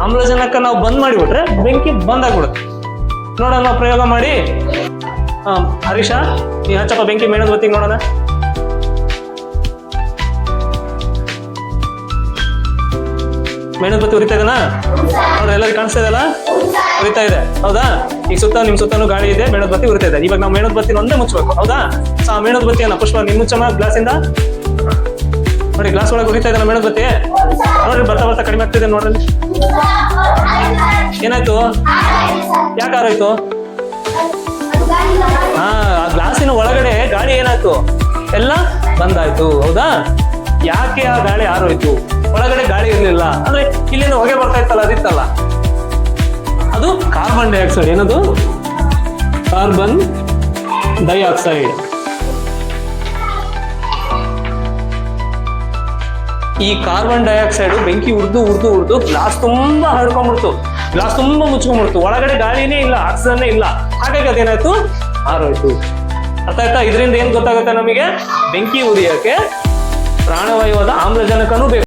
ಆಮ್ಲಜನಕ ನಾವು ಬಂದ್ ಮಾಡಿಬಿಟ್ರೆ ಬೆಂಕಿ ಬಂದ್ ಆಗ್ಬಿಡುತ್ತೆ. ನೋಡೋಣ ಪ್ರಯೋಗ ಮಾಡಿ. ಹರೀಶ, ನೀ ಹಚ್ಚಪ್ಪ ಬೆಂಕಿ ಮೇಣದ ಬತ್ತಿಗೆ ನೋಡೋಣ. ಮೇಣದ ಬತ್ತಿ ಉರಿತಾ ಇದೆನಾ? ನೋಡ್ರಿ, ಎಲ್ಲರಿಗೂ ಕಾಣಿಸ್ತಾ ಇದೆಯಲ್ಲ, ಉರಿತಾ ಇದೆ. ಹೌದಾ? ಈಗ ನಿಮ್ ಸುತ್ತನೂ ಗಾಳಿ ಇದೆ, ಮೇಣದ ಬತ್ತಿ ಉರಿತಾ ಇದೆ. ಇವಾಗ ನಾವು ಮೇಣದ ಬತ್ತಿನ ಒಂದೇ ಮುಚ್ಚಬೇಕು. ಹೌದಾ? ಆ ಮೇಣದ ಬತ್ತಿಯನ್ನ ಪುಷ್ಪ ನಿಮ್ ಮುಚ್ಚಮ್ಮ ಗ್ಲಾಸ್ ಇಂದ. ನೋಡಿ, ಗ್ಲಾಸ್ ಒಳಗೆ ಉರಿತಾ ಇದೆ ಮೇಣದ ಬತ್ತಿ. ನೋಡ್ರಿ, ಬರ್ತಾ ಬರ್ತಾ ಕಡಿಮೆ ಆಗ್ತಿದೆ ನೋಡ್ರಿ. ಏನಾಯ್ತು? ಯಾಕೆ ಆರೋಯ್ತು? ಆ ಗ್ಲಾಸಿನ ಒಳಗಡೆ ಗಾಳಿ ಏನಾಯ್ತು? ಎಲ್ಲ ಬಂದಾಯ್ತು. ಹೌದಾ? ಯಾಕೆ ಆ ಗಾಳಿ ಆರೋಯ್ತು? ಒಳಗಡೆ ಗಾಳಿ ಇರ್ಲಿಲ್ಲ ಅಂದ್ರೆ ಇಲ್ಲಿಂದ ಹೊಗೆ ಬರ್ತಾ ಇತ್ತಲ್ಲ, ಅದಿತ್ತಲ್ಲ, ಅದು ಕಾರ್ಬನ್ ಡೈಆಕ್ಸೈಡ್. ಏನದು? Carbon dioxide. ಈ ಕಾರ್ಬನ್ ಡೈಆಕ್ಸೈಡ್ ಬೆಂಕಿ ಉರ್ದು ಗ್ಲಾಸ್ ತುಂಬಾ ಹರಡ್ಕೊಂಡ್ಬಿಡ್ತು, ಗ್ಲಾಸ್ ತುಂಬಾ ಮುಚ್ಕೊಂಡ್ಬಿಡ್ತು. ಒಳಗಡೆ ಗಾಳಿನೇ ಇಲ್ಲ, ಆಕ್ಸಿಜನ್ ಇಲ್ಲ. ಹಾಗಾಗಿ ಅದೇನಾಯ್ತು? ಆರೋಯ್ತು. ಅರ್ಥ ಆಯ್ತಾ? ಇದರಿಂದ ಏನ್ ಗೊತ್ತಾಗುತ್ತೆ ನಮಗೆ? ಬೆಂಕಿ ಉರಿಯಕ್ಕೆ ಪ್ರಾಣವಾಯುವಾದ ಆಮ್ಲಜನಕನೂ ಬೇಕು.